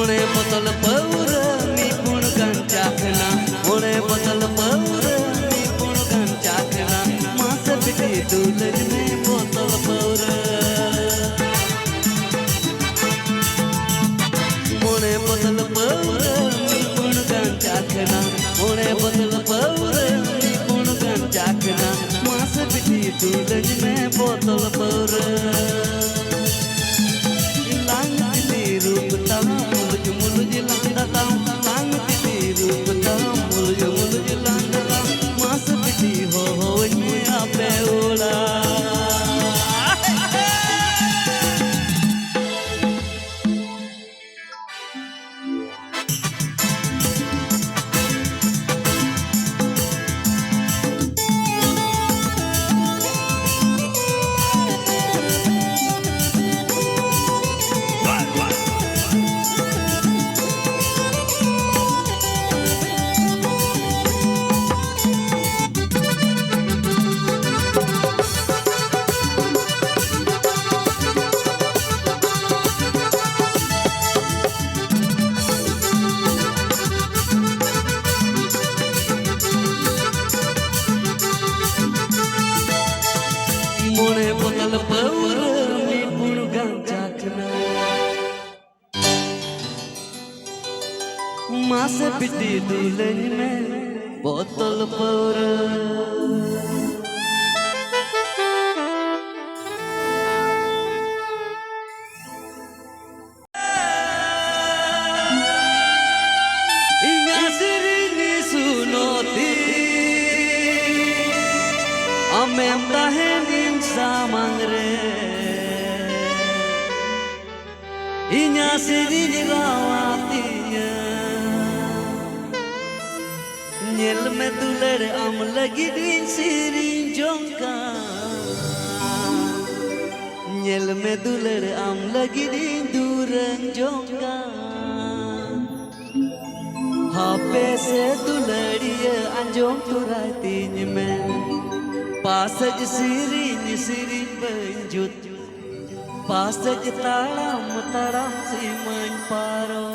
Mone botol paura mi pun gancakna Mone botol paura mi pun gancakna Masa piti dulaj me botol paura Mone botol paura mi pun gancakna Mone botol paura mi pun gancakna Masa piti dulaj me botol paura Mone botol paura mi pun gancakna Masa piti dulaj me botol paura Inya sirini sunoti Amem tahenin samangre Inya sirini rawatinya Nyel me dulad am lagi din sirin jongka Nyel me dulad am lagi din duran jongka Hape se duladiya anjom turatinya me Pasaj sirin sirin banjut Pasaj talam taram si main paro